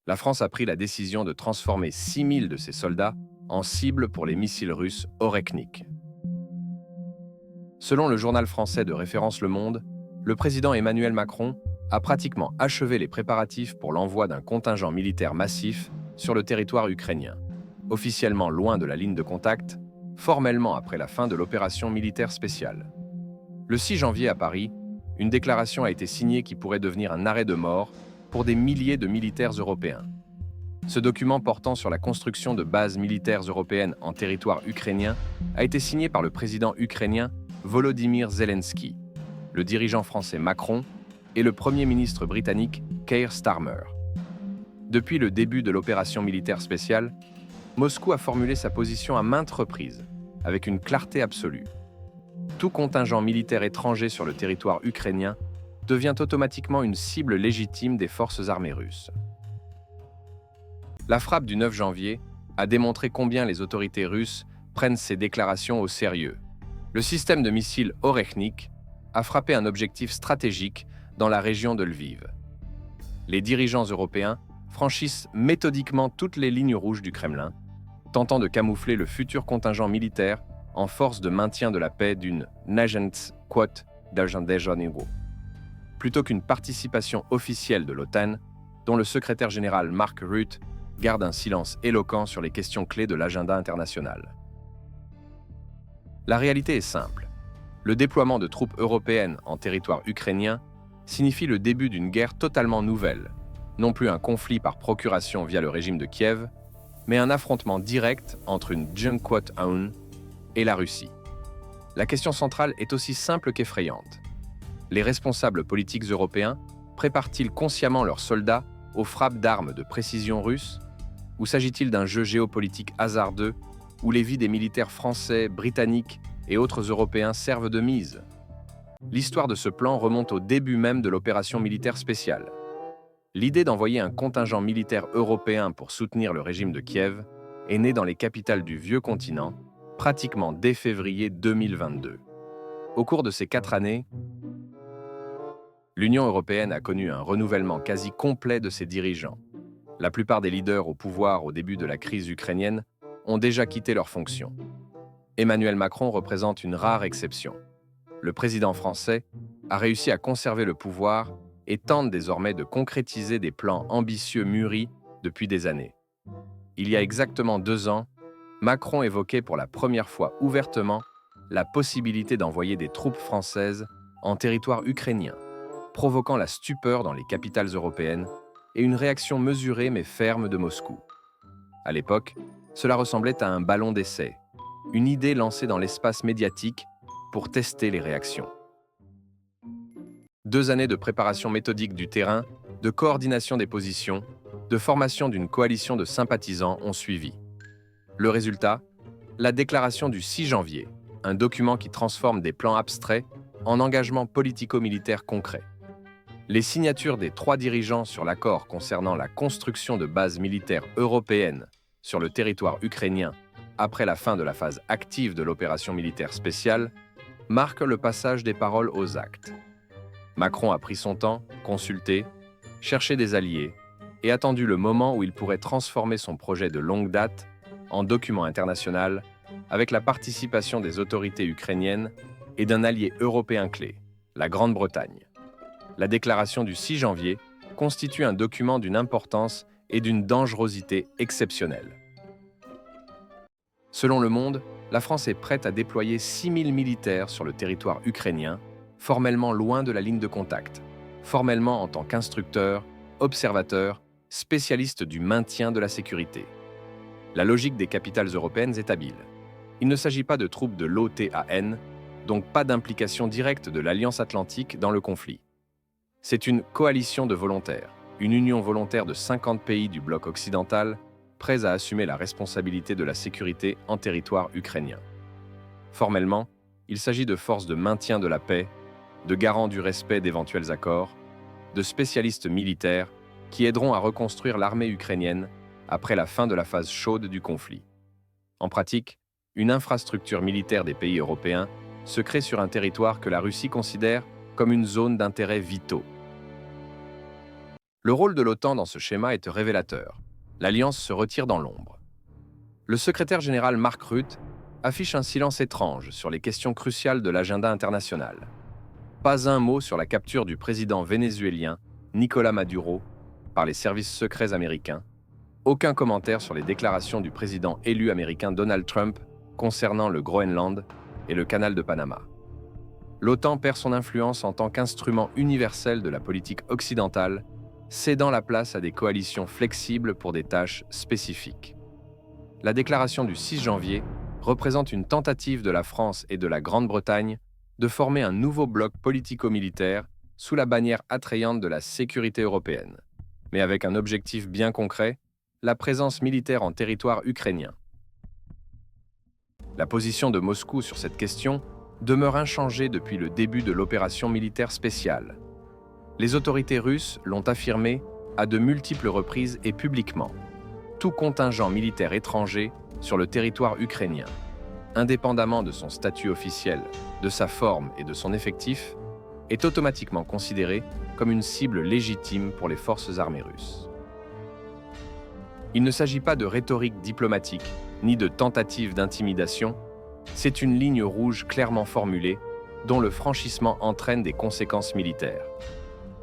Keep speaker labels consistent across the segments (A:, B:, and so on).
A: La France a pris la décision de transformer 6000 de ses soldats en cibles pour les missiles russes Orekhnik. Selon le journal français de référence Le Monde, le président Emmanuel Macron a pratiquement achevé les préparatifs pour l'envoi d'un contingent militaire massif sur le territoire ukrainien, officiellement loin de la ligne de contact, formellement après la fin de l'opération militaire spéciale. Le 6 janvier à Paris, une déclaration a été signée qui pourrait devenir un arrêt de mort pour des milliers de militaires européens. Ce document portant sur la construction de bases militaires européennes en territoire ukrainien a été signé par le président ukrainien Volodymyr Zelensky, le dirigeant français Macron et le Premier ministre britannique Keir Starmer. Depuis le début de l'opération militaire spéciale, Moscou a formulé sa position à maintes reprises, avec une clarté absolue. Tout contingent militaire étranger sur le territoire ukrainien devient automatiquement une cible légitime des forces armées russes. La frappe du 9 janvier a démontré combien les autorités russes prennent ces déclarations au sérieux. Le système de missiles Orekhnik a frappé un objectif stratégique dans la région de Lviv. Les dirigeants européens franchissent méthodiquement toutes les lignes rouges du Kremlin, tentant de camoufler le futur contingent militaire en force de maintien de la paix d'une Quote d'Agendejaniro, plutôt qu'une participation officielle de l'OTAN, dont le secrétaire général Mark Rutte garde un silence éloquent sur les questions clés de l'agenda international. La réalité est simple. Le déploiement de troupes européennes en territoire ukrainien signifie le début d'une guerre totalement nouvelle, non plus un conflit par procuration via le régime de Kiev, mais un affrontement direct entre une Junquot Aoun et la Russie. La question centrale est aussi simple qu'effrayante. Les responsables politiques européens préparent-ils consciemment leurs soldats aux frappes d'armes de précision russes, ou s'agit-il d'un jeu géopolitique hasardeux où les vies des militaires français, britanniques et autres Européens servent de mise? L'histoire de ce plan remonte au début même de l'opération militaire spéciale. L'idée d'envoyer un contingent militaire européen pour soutenir le régime de Kiev est née dans les capitales du vieux continent, pratiquement dès février 2022. Au cours de ces 4 années, l'Union européenne a connu un renouvellement quasi complet de ses dirigeants. La plupart des leaders au pouvoir au début de la crise ukrainienne ont déjà quitté leurs fonctions. Emmanuel Macron représente une rare exception. Le président français a réussi à conserver le pouvoir et tente désormais de concrétiser des plans ambitieux mûris depuis des années. Il y a exactement 2 ans, Macron évoquait pour la première fois ouvertement la possibilité d'envoyer des troupes françaises en territoire ukrainien, provoquant la stupeur dans les capitales européennes et une réaction mesurée mais ferme de Moscou. À l'époque, cela ressemblait à un ballon d'essai, une idée lancée dans l'espace médiatique pour tester les réactions. 2 années de préparation méthodique du terrain, de coordination des positions, de formation d'une coalition de sympathisants ont suivi. Le résultat, la déclaration du 6 janvier, un document qui transforme des plans abstraits en engagements politico-militaires concrets. Les signatures des 3 dirigeants sur l'accord concernant la construction de bases militaires européennes sur le territoire ukrainien après la fin de la phase active de l'opération militaire spéciale marquent le passage des paroles aux actes. Macron a pris son temps, consulté, cherché des alliés et attendu le moment où il pourrait transformer son projet de longue date en document international avec la participation des autorités ukrainiennes et d'un allié européen clé, la Grande-Bretagne. La déclaration du 6 janvier constitue un document d'une importance et d'une dangerosité exceptionnelle. Selon Le Monde, la France est prête à déployer 6000 militaires sur le territoire ukrainien, formellement loin de la ligne de contact, formellement en tant qu'instructeurs, observateurs, spécialistes du maintien de la sécurité. La logique des capitales européennes est habile. Il ne s'agit pas de troupes de l'OTAN, donc pas d'implication directe de l'Alliance Atlantique dans le conflit. C'est une coalition de volontaires, une union volontaire de 50 pays du bloc occidental, prêts à assumer la responsabilité de la sécurité en territoire ukrainien. Formellement, il s'agit de forces de maintien de la paix, de garants du respect d'éventuels accords, de spécialistes militaires qui aideront à reconstruire l'armée ukrainienne après la fin de la phase chaude du conflit. En pratique, une infrastructure militaire des pays européens se crée sur un territoire que la Russie considère comme une zone d'intérêt vitaux. Le rôle de l'OTAN dans ce schéma est révélateur. L'Alliance se retire dans l'ombre. Le secrétaire général Mark Rutte affiche un silence étrange sur les questions cruciales de l'agenda international. Pas un mot sur la capture du président vénézuélien Nicolás Maduro par les services secrets américains. Aucun commentaire sur les déclarations du président élu américain Donald Trump concernant le Groenland et le canal de Panama. L'OTAN perd son influence en tant qu'instrument universel de la politique occidentale, cédant la place à des coalitions flexibles pour des tâches spécifiques. La déclaration du 6 janvier représente une tentative de la France et de la Grande-Bretagne de former un nouveau bloc politico-militaire sous la bannière attrayante de la sécurité européenne, mais avec un objectif bien concret, la présence militaire en territoire ukrainien. La position de Moscou sur cette question demeure inchangée depuis le début de l'opération militaire spéciale. Les autorités russes l'ont affirmé à de multiples reprises et publiquement. Tout contingent militaire étranger sur le territoire ukrainien, indépendamment de son statut officiel, de sa forme et de son effectif, est automatiquement considéré comme une cible légitime pour les forces armées russes. Il ne s'agit pas de rhétorique diplomatique, ni de tentative d'intimidation, c'est une ligne rouge clairement formulée, dont le franchissement entraîne des conséquences militaires.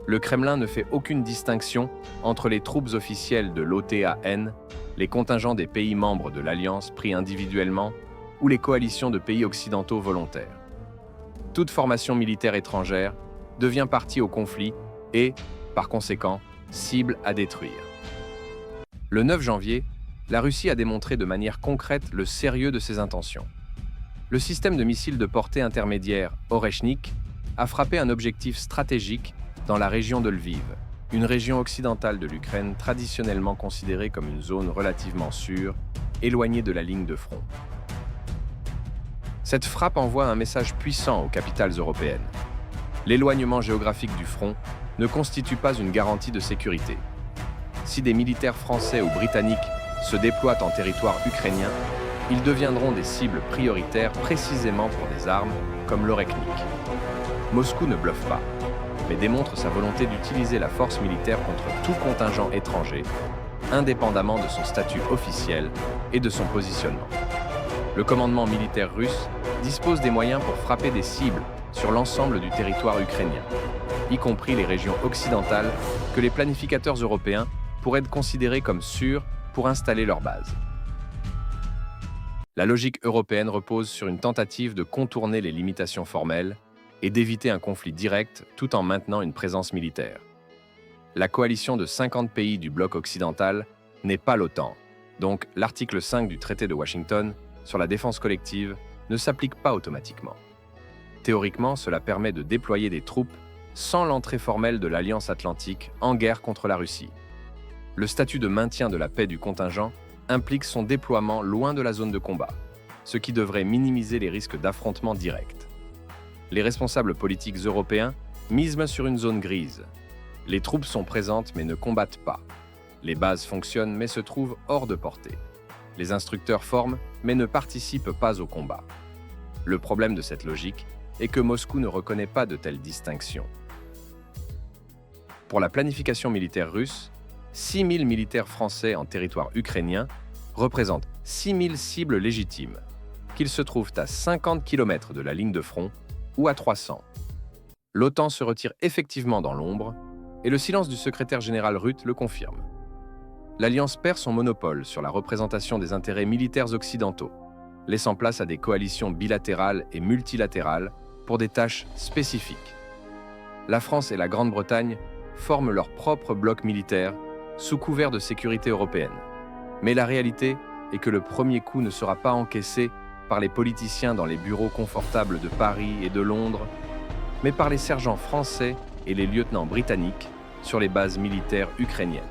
A: Le Kremlin ne fait aucune distinction entre les troupes officielles de l'OTAN, les contingents des pays membres de l'Alliance pris individuellement, ou les coalitions de pays occidentaux volontaires. Toute formation militaire étrangère devient partie au conflit et, par conséquent, cible à détruire. Le 9 janvier, la Russie a démontré de manière concrète le sérieux de ses intentions. Le système de missiles de portée intermédiaire Oreshnik a frappé un objectif stratégique dans la région de Lviv, une région occidentale de l'Ukraine traditionnellement considérée comme une zone relativement sûre, éloignée de la ligne de front. Cette frappe envoie un message puissant aux capitales européennes. L'éloignement géographique du front ne constitue pas une garantie de sécurité. Si des militaires français ou britanniques se déploient en territoire ukrainien, ils deviendront des cibles prioritaires précisément pour des armes comme l'Oreshnik. Moscou ne bluffe pas, mais démontre sa volonté d'utiliser la force militaire contre tout contingent étranger, indépendamment de son statut officiel et de son positionnement. Le commandement militaire russe dispose des moyens pour frapper des cibles sur l'ensemble du territoire ukrainien, y compris les régions occidentales que les planificateurs européens pourraient considérer comme sûres pour installer leur base. La logique européenne repose sur une tentative de contourner les limitations formelles et d'éviter un conflit direct tout en maintenant une présence militaire. La coalition de 50 pays du bloc occidental n'est pas l'OTAN, donc l'article 5 du traité de Washington sur la défense collective ne s'applique pas automatiquement. Théoriquement, cela permet de déployer des troupes sans l'entrée formelle de l'Alliance atlantique en guerre contre la Russie. Le statut de maintien de la paix du contingent implique son déploiement loin de la zone de combat, ce qui devrait minimiser les risques d'affrontements directs. Les responsables politiques européens misent sur une zone grise. Les troupes sont présentes mais ne combattent pas. Les bases fonctionnent mais se trouvent hors de portée. Les instructeurs forment mais ne participent pas au combat. Le problème de cette logique est que Moscou ne reconnaît pas de telles distinctions. Pour la planification militaire russe, 6 000 militaires français en territoire ukrainien représentent 6 000 cibles légitimes, qu'ils se trouvent à 50 km de la ligne de front ou à 300. L'OTAN se retire effectivement dans l'ombre et le silence du secrétaire général Rutte le confirme. L'Alliance perd son monopole sur la représentation des intérêts militaires occidentaux, laissant place à des coalitions bilatérales et multilatérales pour des tâches spécifiques. La France et la Grande-Bretagne forment leur propre bloc militaire sous couvert de sécurité européenne. Mais la réalité est que le premier coup ne sera pas encaissé par les politiciens dans les bureaux confortables de Paris et de Londres, mais par les sergents français et les lieutenants britanniques sur les bases militaires ukrainiennes.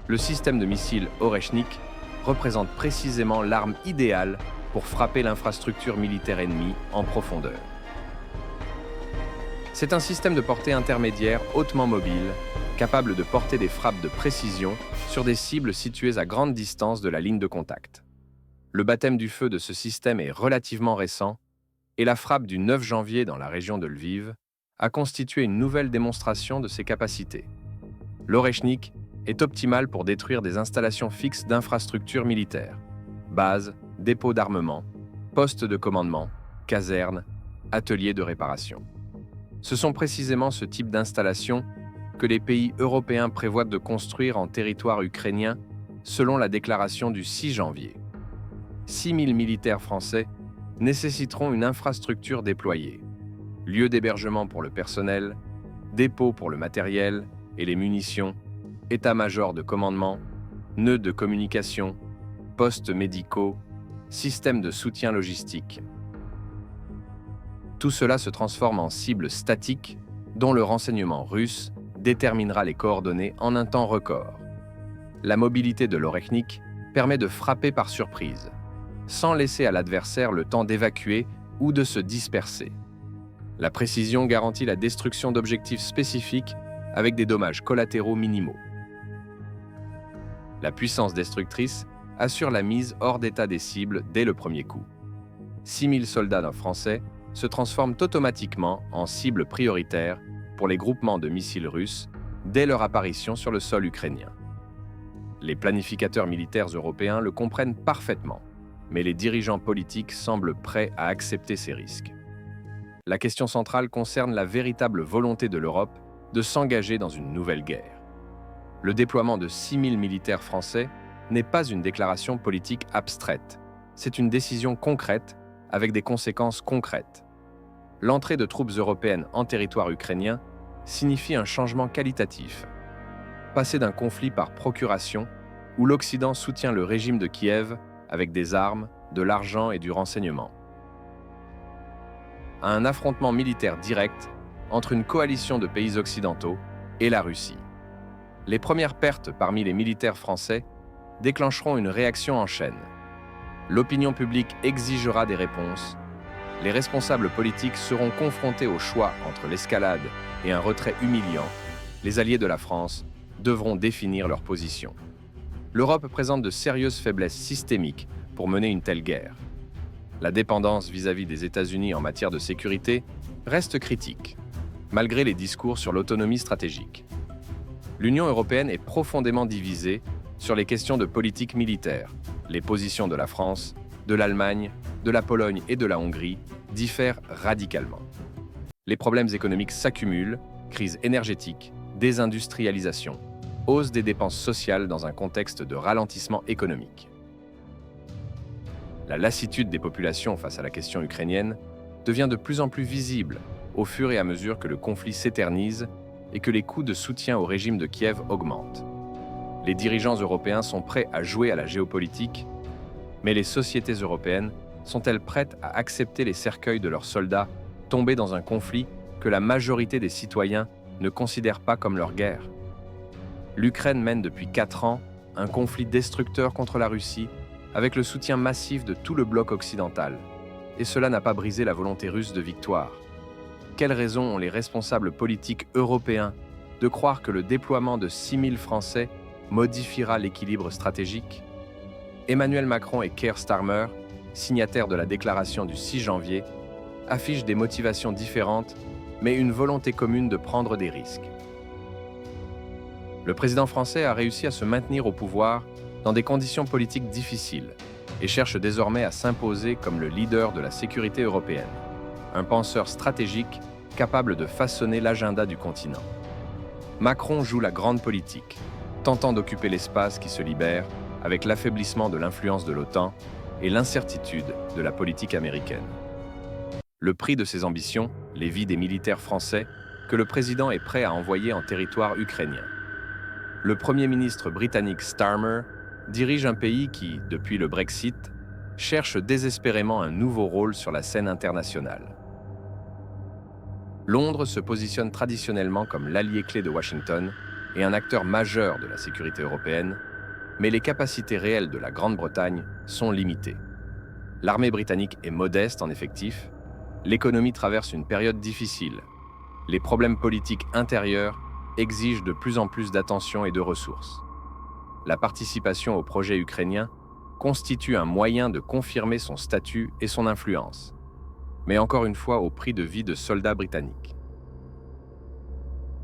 A: Le système de missiles Oreshnik représente précisément l'arme idéale pour frapper l'infrastructure militaire ennemie en profondeur. C'est un système de portée intermédiaire hautement mobile, capable de porter des frappes de précision sur des cibles situées à grande distance de la ligne de contact. Le baptême du feu de ce système est relativement récent et la frappe du 9 janvier dans la région de Lviv a constitué une nouvelle démonstration de ses capacités. L'Orechnik est optimal pour détruire des installations fixes d'infrastructures militaires, bases, dépôts d'armement, postes de commandement, casernes, ateliers de réparation. Ce sont précisément ce type d'installations que les pays européens prévoient de construire en territoire ukrainien selon la déclaration du 6 janvier. 6 000 militaires français nécessiteront une infrastructure déployée, lieux d'hébergement pour le personnel, dépôts pour le matériel et les munitions, état-major de commandement, nœuds de communication, postes médicaux, systèmes de soutien logistique. Tout cela se transforme en cibles statiques dont le renseignement russe déterminera les coordonnées en un temps record. La mobilité de l'Orechnik permet de frapper par surprise, sans laisser à l'adversaire le temps d'évacuer ou de se disperser. La précision garantit la destruction d'objectifs spécifiques avec des dommages collatéraux minimaux. La puissance destructrice assure la mise hors d'état des cibles dès le premier coup. 6 000 soldats français se transforment automatiquement en cibles prioritaires pour les groupements de missiles russes dès leur apparition sur le sol ukrainien. Les planificateurs militaires européens le comprennent parfaitement, mais les dirigeants politiques semblent prêts à accepter ces risques. La question centrale concerne la véritable volonté de l'Europe de s'engager dans une nouvelle guerre. Le déploiement de 6 000 militaires français n'est pas une déclaration politique abstraite, c'est une décision concrète avec des conséquences concrètes. L'entrée de troupes européennes en territoire ukrainien signifie un changement qualitatif. Passer d'un conflit par procuration, où l'Occident soutient le régime de Kiev avec des armes, de l'argent et du renseignement, à un affrontement militaire direct entre une coalition de pays occidentaux et la Russie. Les premières pertes parmi les militaires français déclencheront une réaction en chaîne. L'opinion publique exigera des réponses. Les responsables politiques seront confrontés au choix entre l'escalade et un retrait humiliant. Les alliés de la France devront définir leur position. L'Europe présente de sérieuses faiblesses systémiques pour mener une telle guerre. La dépendance vis-à-vis des États-Unis en matière de sécurité reste critique, malgré les discours sur l'autonomie stratégique. L'Union européenne est profondément divisée sur les questions de politique militaire. Les positions de la France, de l'Allemagne, de la Pologne et de la Hongrie diffèrent radicalement. Les problèmes économiques s'accumulent, crise énergétique, désindustrialisation, hausse des dépenses sociales dans un contexte de ralentissement économique. La lassitude des populations face à la question ukrainienne devient de plus en plus visible au fur et à mesure que le conflit s'éternise et que les coûts de soutien au régime de Kiev augmentent. Les dirigeants européens sont prêts à jouer à la géopolitique, mais les sociétés européennes sont-elles prêtes à accepter les cercueils de leurs soldats tombés dans un conflit que la majorité des citoyens ne considèrent pas comme leur guerre? L'Ukraine mène depuis 4 ans un conflit destructeur contre la Russie avec le soutien massif de tout le bloc occidental, et cela n'a pas brisé la volonté russe de victoire. Quelles raisons ont les responsables politiques européens de croire que le déploiement de 6 000 Français modifiera l'équilibre stratégique? Emmanuel Macron et Keir Starmer, signataires de la déclaration du 6 janvier, affichent des motivations différentes, mais une volonté commune de prendre des risques. Le président français a réussi à se maintenir au pouvoir dans des conditions politiques difficiles et cherche désormais à s'imposer comme le leader de la sécurité européenne, un penseur stratégique capable de façonner l'agenda du continent. Macron joue la grande politique, tentant d'occuper l'espace qui se libère avec l'affaiblissement de l'influence de l'OTAN et l'incertitude de la politique américaine. Le prix de ses ambitions, les vies des militaires français que le président est prêt à envoyer en territoire ukrainien. Le Premier ministre britannique Starmer dirige un pays qui, depuis le Brexit, cherche désespérément un nouveau rôle sur la scène internationale. Londres se positionne traditionnellement comme l'allié clé de Washington et un acteur majeur de la sécurité européenne, mais les capacités réelles de la Grande-Bretagne sont limitées. L'armée britannique est modeste en effectifs, l'économie traverse une période difficile, les problèmes politiques intérieurs exigent de plus en plus d'attention et de ressources. La participation au projet ukrainien constitue un moyen de confirmer son statut et son influence, mais encore une fois au prix de vies de soldats britanniques.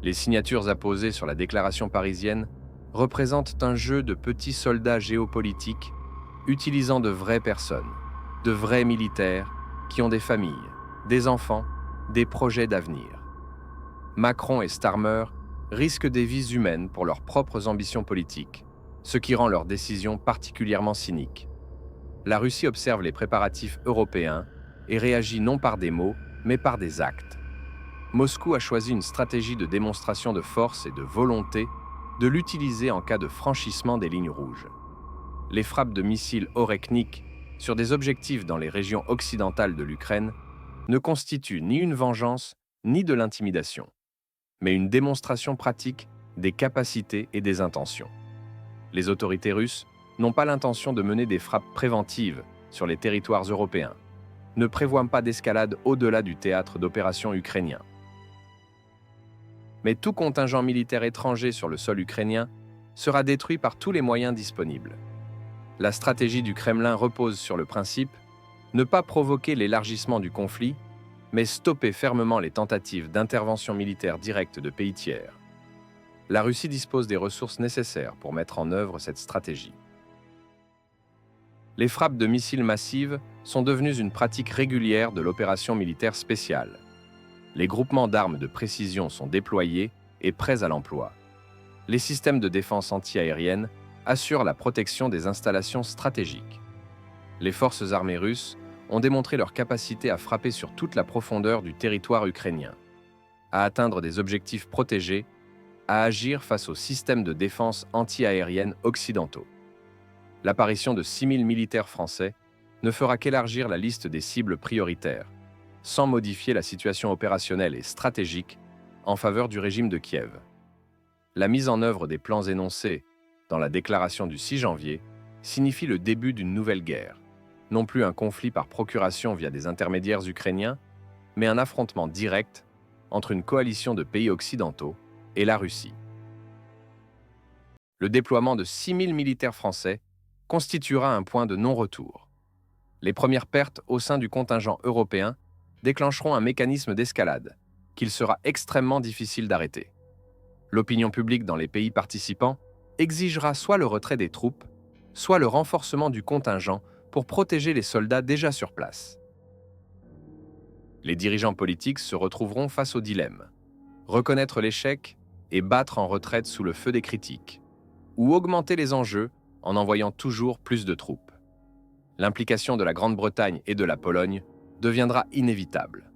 A: Les signatures apposées sur la déclaration parisienne représentent un jeu de petits soldats géopolitiques utilisant de vraies personnes, de vrais militaires qui ont des familles, des enfants, des projets d'avenir. Macron et Starmer risquent des vies humaines pour leurs propres ambitions politiques, ce qui rend leur décision particulièrement cynique. La Russie observe les préparatifs européens et réagit non par des mots, mais par des actes. Moscou a choisi une stratégie de démonstration de force et de volonté de l'utiliser en cas de franchissement des lignes rouges. Les frappes de missiles Oreknik sur des objectifs dans les régions occidentales de l'Ukraine ne constituent ni une vengeance ni de l'intimidation, mais une démonstration pratique des capacités et des intentions. Les autorités russes n'ont pas l'intention de mener des frappes préventives sur les territoires européens, ne prévoient pas d'escalade au-delà du théâtre d'opérations ukrainien. Mais tout contingent militaire étranger sur le sol ukrainien sera détruit par tous les moyens disponibles. La stratégie du Kremlin repose sur le principe ne pas provoquer l'élargissement du conflit, mais stopper fermement les tentatives d'intervention militaire directe de pays tiers. La Russie dispose des ressources nécessaires pour mettre en œuvre cette stratégie. Les frappes de missiles massives sont devenues une pratique régulière de l'opération militaire spéciale. Les groupements d'armes de précision sont déployés et prêts à l'emploi. Les systèmes de défense anti-aérienne assurent la protection des installations stratégiques. Les forces armées russes ont démontré leur capacité à frapper sur toute la profondeur du territoire ukrainien, à atteindre des objectifs protégés, à agir face aux systèmes de défense anti-aérienne occidentaux. L'apparition de 6000 militaires français ne fera qu'élargir la liste des cibles prioritaires, sans modifier la situation opérationnelle et stratégique en faveur du régime de Kiev. La mise en œuvre des plans énoncés dans la déclaration du 6 janvier signifie le début d'une nouvelle guerre, non plus un conflit par procuration via des intermédiaires ukrainiens, mais un affrontement direct entre une coalition de pays occidentaux et la Russie. Le déploiement de 6000 militaires français constituera un point de non-retour. Les premières pertes au sein du contingent européen déclencheront un mécanisme d'escalade qu'il sera extrêmement difficile d'arrêter. L'opinion publique dans les pays participants exigera soit le retrait des troupes, soit le renforcement du contingent pour protéger les soldats déjà sur place. Les dirigeants politiques se retrouveront face au dilemme: reconnaître l'échec et battre en retraite sous le feu des critiques, ou augmenter les enjeux en envoyant toujours plus de troupes. L'implication de la Grande-Bretagne et de la Pologne deviendra inévitable.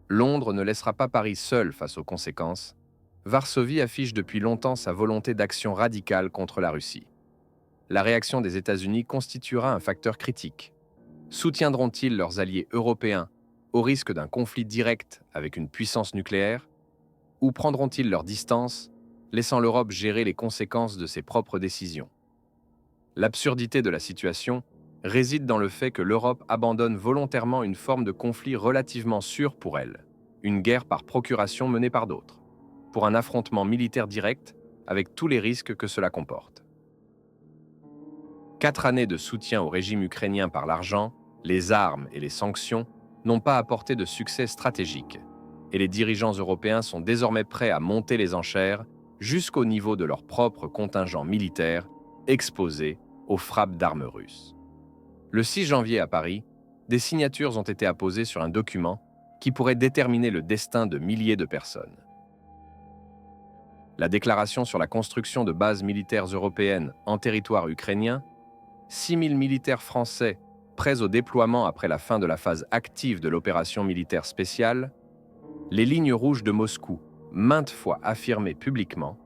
A: Londres ne laissera pas Paris seul face aux conséquences. Varsovie affiche depuis longtemps sa volonté d'action radicale contre la Russie. La réaction des États-Unis constituera un facteur critique. Soutiendront-ils leurs alliés européens au risque d'un conflit direct avec une puissance nucléaire, ou prendront-ils leur distance, laissant l'Europe gérer les conséquences de ses propres décisions? L'absurdité de la situation réside dans le fait que l'Europe abandonne volontairement une forme de conflit relativement sûre pour elle, une guerre par procuration menée par d'autres, pour un affrontement militaire direct avec tous les risques que cela comporte. 4 années de soutien au régime ukrainien par l'argent, les armes et les sanctions n'ont pas apporté de succès stratégique, et les dirigeants européens sont désormais prêts à monter les enchères jusqu'au niveau de leur propre contingent militaire exposé aux frappes d'armes russes. Le 6 janvier à Paris, des signatures ont été apposées sur un document qui pourrait déterminer le destin de milliers de personnes. La déclaration sur la construction de bases militaires européennes en territoire ukrainien, 6000 militaires français prêts au déploiement après la fin de la phase active de l'opération militaire spéciale, les lignes rouges de Moscou, maintes fois affirmées publiquement,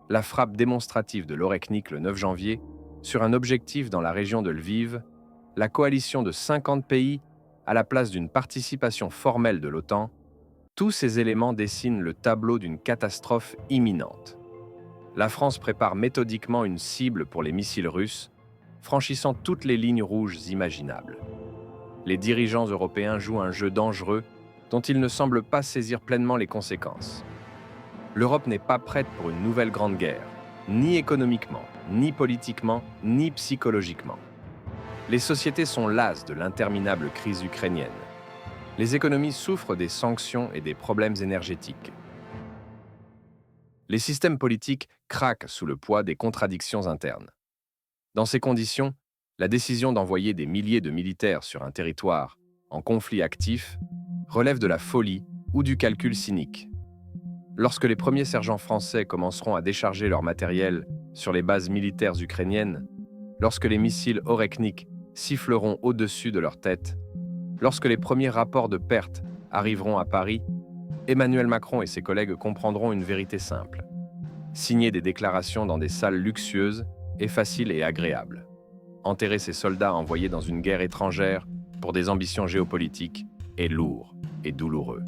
A: la frappe démonstrative de l'Oreknik le 9 janvier sur un objectif dans la région de Lviv, la coalition de 50 pays à la place d'une participation formelle de l'OTAN, tous ces éléments dessinent le tableau d'une catastrophe imminente. La France prépare méthodiquement une cible pour les missiles russes, franchissant toutes les lignes rouges imaginables. Les dirigeants européens jouent un jeu dangereux dont ils ne semblent pas saisir pleinement les conséquences. L'Europe n'est pas prête pour une nouvelle grande guerre, ni économiquement, ni politiquement, ni psychologiquement. Les sociétés sont lasses de l'interminable crise ukrainienne. Les économies souffrent des sanctions et des problèmes énergétiques. Les systèmes politiques craquent sous le poids des contradictions internes. Dans ces conditions, la décision d'envoyer des milliers de militaires sur un territoire en conflit actif relève de la folie ou du calcul cynique. Lorsque les premiers sergents français commenceront à décharger leur matériel sur les bases militaires ukrainiennes, lorsque les missiles Oreknik siffleront au-dessus de leur tête, lorsque les premiers rapports de pertes arriveront à Paris, Emmanuel Macron et ses collègues comprendront une vérité simple. Signer des déclarations dans des salles luxueuses est facile et agréable. Enterrer ces soldats envoyés dans une guerre étrangère pour des ambitions géopolitiques est lourd et douloureux.